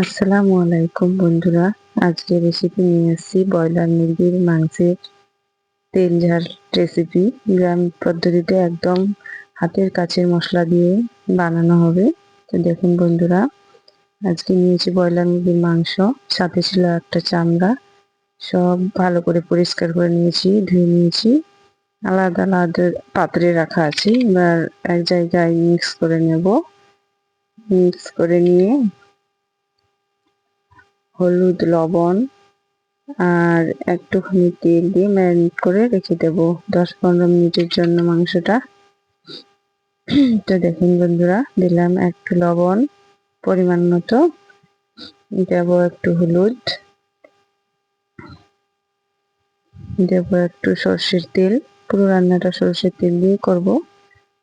আসসালামু আলাইকুম বন্ধুরা। আজকে রেসিপি নিয়ে এসেছি ব্রয়লার মুরগির মাংসের তেল ঝাল রেসিপি। গ্রাম পদ্ধতিতে একদম হাতের কাছের মশলা দিয়ে বানানো হবে। তো দেখুন বন্ধুরা, আজকে নিয়েছি ব্রয়লার মুরগির মাংস, সাথে ছিল একটা চামড়া। সব ভালো করে পরিষ্কার করে নিয়েছি, ধুয়ে নিয়েছি, আলাদা আলাদা পাত্রে রাখা আছে। এবার এক জায়গায় মিক্স করে নেব। মিক্স করে নিয়ে হলুদ, লবণ আর একটুখানি তেল দিয়ে ম্যারিনেট করে রেখে দেব 10-15 মিনিটের জন্য মাংসটা। তো দেখুন বন্ধুরা, দিলাম একটু লবণ পরিমাণ মতো, দেব একটু হলুদ, দেব একটু সর্ষের তেল। পুরো রান্নাটা সর্ষের তেল দিয়ে করব।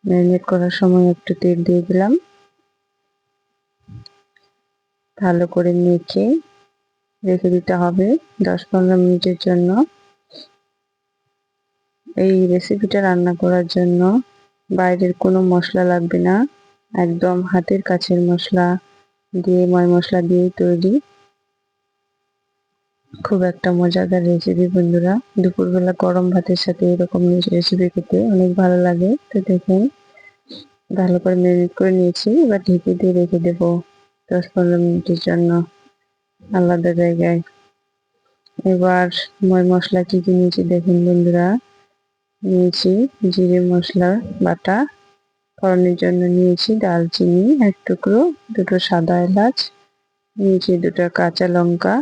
ম্যারিনেট করার সময় একটু তেল দিয়ে দিলাম। ভালো করে মেখে রেখে দিতে হবে 10-15 মিনিটের জন্য। এই রেসিপিটা রান্না করার জন্য বাইরের কোনো মশলা লাগবে না, একদম হাতের কাছের মশলা দিয়ে, ময় মশলা দিয়ে তৈরি। খুব একটা মজাদার রেসিপি বন্ধুরা। দুপুরবেলা গরম ভাতের সাথে এরকম রেসিপি খেতে অনেক ভালো লাগে। তো দেখুন, ভালো করে ম্যারিনেট করে নিয়েছি। এবার ঢেকে দিয়ে রেখে দেবো 10-15 মিনিটের জন্য আলাদা জায়গায়। এবার ময় মশলা কি কি নিয়েছি দেখুন বন্ধুরা। নিয়েছি জিরে মশলা বাটা, ফোড়নের জন্য নিয়েছি দারচিনি 1 টুকরো, 2টো সাদা এলাচ, নিয়েছি 2টা কাঁচা লঙ্কা,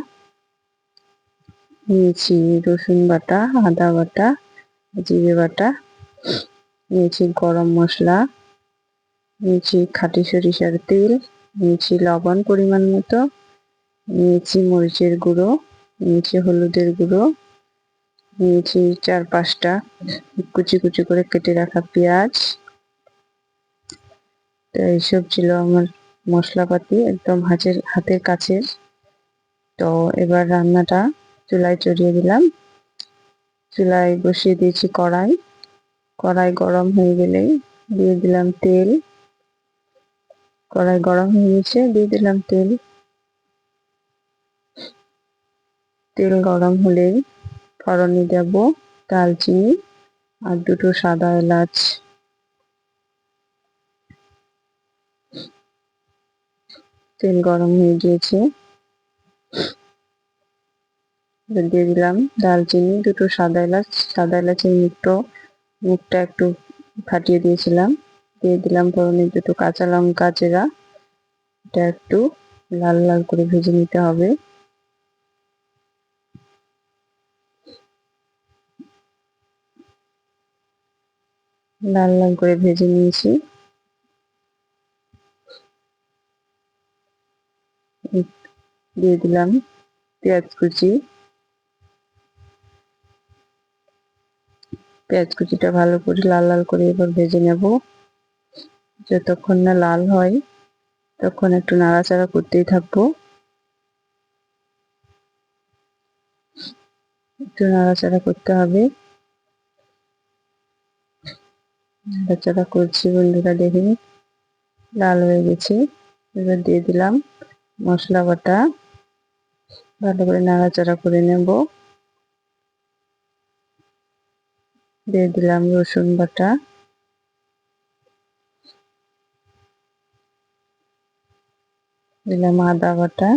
নিয়েছি রসুন বাটা, আদা বাটা, জিরে বাটা, নিয়েছি গরম মশলা, নিয়েছি খাঁটি সরিষার তেল, নিয়েছি লবণ পরিমাণ মতো, নিয়েছি মরিচের গুঁড়ো, নিয়েছি হলুদের গুঁড়ো, নিয়েছি 4-5টা কুচি কুচি করে কেটে রাখা পেঁয়াজ। তো এইসব ছিল আমার মশলাপাতি, একদম হাতের কাছের। তো এবার রান্নাটা চুলায় চড়িয়ে দিলাম। চুলায় বসিয়ে দিয়েছি কড়াই। কড়াই গরম হয়ে গেলেই দিয়ে দিলাম তেল। কড়াই গরম হয়ে গেছে, দিয়ে দিলাম তেল। তেল গরম হলেই ফোড়নে দেব দারচিনি আর 2টো সাদা এলাচ। তেল গরম হয়ে গিয়েছে, দিয়ে দিলাম দারচিনি, 2টো সাদা এলাচ। সাদা এলাচের মুখটা একটু ফাটিয়ে দিয়েছিলাম। দিয়ে দিলাম ফোড়নে 2টো কাঁচা লঙ্কা চেরা। এটা একটু লাল লাল করে ভেজে নিতে হবে। লাল লাল করে ভেজে নিয়েছি। দিয়ে দিলাম পেঁয়াজ কুচি। পেঁয়াজ কুচিটা ভালো করে লাল লাল করে এবার ভেজে নেব। যতক্ষণ না লাল হয় তখন একটু নাড়াচাড়া করতেই থাকবো। একটু নাড়াচাড়া করতে হবে। নাড়াচাড়া করছি বন্ধুরা, দেখুন লাল হয়ে গেছে। এবার দিয়ে দিলাম মশলা বাটা। ভালো করে নাড়াচাড়া করে নেব। দিয়ে দিলাম রসুন বাটা, দিলাম আদা বাটা।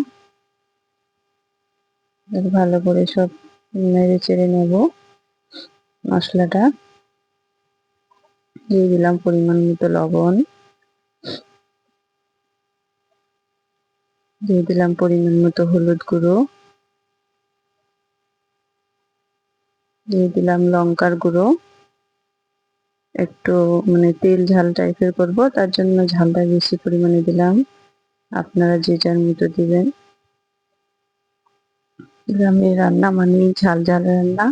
ভালো করে সব নেড়ে চেড়ে নেব মশলাটা। দিয়ে দিলাম পরিমাণ মতো লবণ, দিয়ে দিলাম পরিমাণ মতো হলুদ গুঁড়ো, দিয়ে দিলাম লঙ্কার গুঁড়ো। একটু তেল ঝাল টাইপের করব, তার জন্য ঝালটা বেশি পরিমাণে দিলাম। আপনারা যে যার মতো দিবেন। গ্রামের রান্না মানেই ঝাল ঝাল রান্না,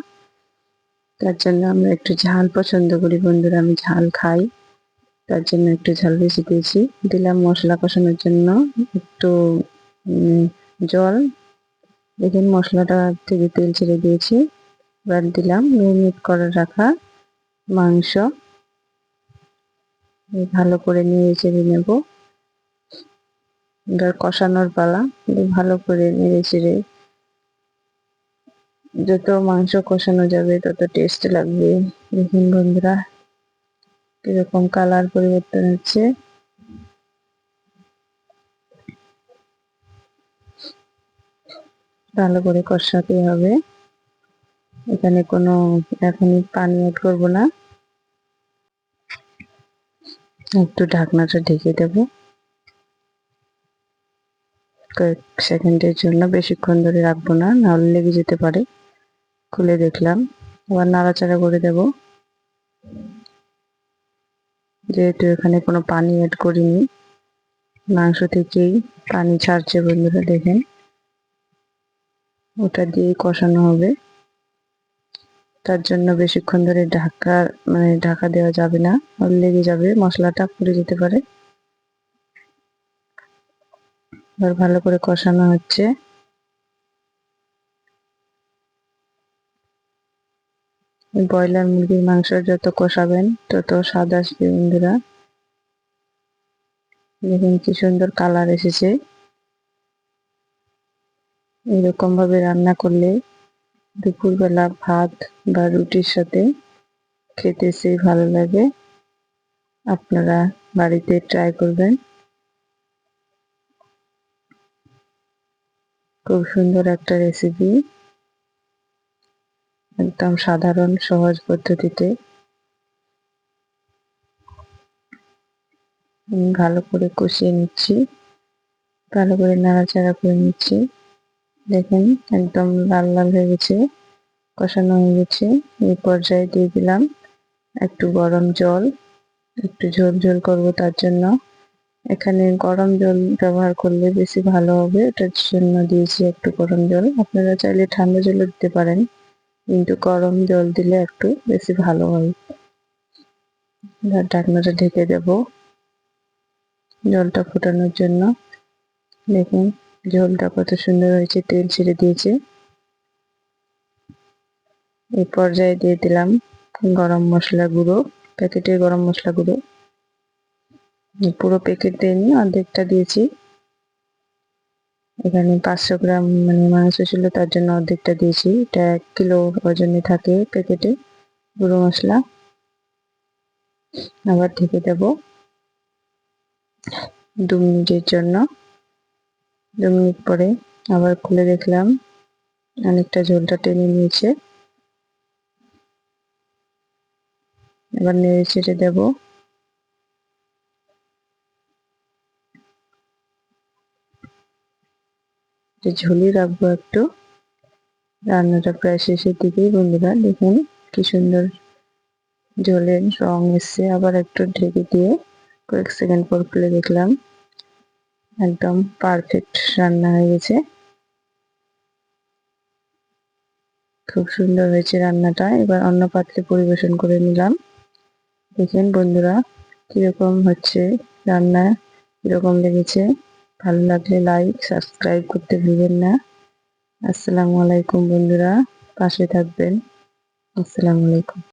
তার জন্য আমরা একটু ঝাল পছন্দ করি বন্ধুরা। আমি ঝাল খাই, তার জন্য একটু ঝাল বেশি দিয়েছি। দিলাম মশলা কষানোর জন্য একটু জল। দেখুন মশলাটা থেকে তেল ছেড়ে দিয়েছি। এবার দিলাম ম্যারিনেট করে রাখা মাংস। ভালো করে নেড়ে চেড়ে নেব। এবার কষানোর পালা। ভালো করে নেড়ে চেড়ে যত মাংস কষানো যাবে তত টেস্ট লাগবে। দেখুন বন্ধুরা কিরকম কালার পরিবর্তন হচ্ছে। ভালো করে কষাতে হবে। এখানে কোনো এখন পানি অ্যাড করবো না, একটু ঢাকনাটা ঢেকে দেব কয়েক সেকেন্ডের জন্য, বেশিক্ষণ ধরে রাখবো না, নাহলে লেগে যেতে পারে। খুলে দেখলাম, আবার নাড়াচাড়া করে দেব। যেহেতু এখানে কোনো পানি অ্যাড করিনি, মাংস থেকেই পানি ছাড়ছে বন্ধুরা, দেখেন ওটা দিয়ে কষানো হবে। তার জন্য বেশিক্ষণ ধরে ঢাকা দেওয়া যাবে না, লেগে যাবে, মশলাটা পুড়ে যেতে পারে। এবার ভালো করে কষানো হচ্ছে। ব্রয়লার মুরগির মাংস যত কষাবেন তত স্বাদ আসবে বন্ধুরা। দেখুন কি সুন্দর কালার এসেছে। এরকম ভাবে রান্না করলে দুপুরবেলা ভাত বা রুটির সাথে খেতে সেই ভালো লাগে। আপনারা বাড়িতে ট্রাই করবেন। খুব সুন্দর একটা রেসিপি, একদম সাধারণ সহজ পদ্ধতিতে। ভালো করে কষিয়ে নিচ্ছি, ভালো করে নাড়াচাড়া করে নিচ্ছি। দেখেন একদম লাল লাল হয়ে গেছে, কষানো হয়ে গেছে। এই পর্যায়ে দিয়ে দিলাম একটু গরম জল, একটু ঝোল ঝোল করবো তার জন্য। এখানে গরম জল ব্যবহার করলে বেশি ভালো হবে, এটার জন্য দিয়েছি একটু গরম জল। আপনারা চাইলে ঠান্ডা জলও দিতে পারেন, কিন্তু গরম জল দিলে একটু বেশি ভালো হয়। ঢাকনাটা ঢেকে দেব জলটা ফোটানোর জন্য। দেখুন ঝোলটা কত সুন্দর হয়েছে, তেল ছেড়ে দিয়েছে। এই পর্যায়ে দিয়ে দিলাম গরম মশলা গুঁড়ো, প্যাকেটের গরম মশলা গুঁড়ো। পুরো প্যাকেট দেয়নি, অর্ধেকটা দিয়েছি। এখানে 500 গ্রাম মাংস ছিল, তার জন্য অর্ধেকটা দিয়েছি। এটা 1 কিলো ওজনে থাকে প্যাকেটে গুঁড়ো মশলা। আবার ঢেকে দেব 2 মিনিটের জন্য। 2 মিনিট পরে আবার খুলে দেখলাম অনেকটা ঝোলটা টেনে নিয়েছে। এবার নেড়ে চেড়ে দেব। ঝোলই রাখবো একটু। রান্নাটা প্রায় শেষের দিকেই বন্ধুরা, দেখুন কি সুন্দর ঝোলের রং এসছে। আবার একটু ঢেকে দিয়ে কয়েক সেকেন্ড পর খুলে দেখলাম একদম পারফেক্ট রান্না হয়ে গেছে। খুব সুন্দর হয়েছে রান্নাটা। এবার অন্য পাত্রে পরিবেশন করে নিলাম। দেখেন বন্ধুরা কিরকম হচ্ছে রান্না, কিরকম লেগেছে। ভালো লাগলে লাইক সাবস্ক্রাইব করতে ভুলবেন না। আসসালামু আলাইকুম বন্ধুরা, পাশে থাকবেন। আসসালামু আলাইকুম।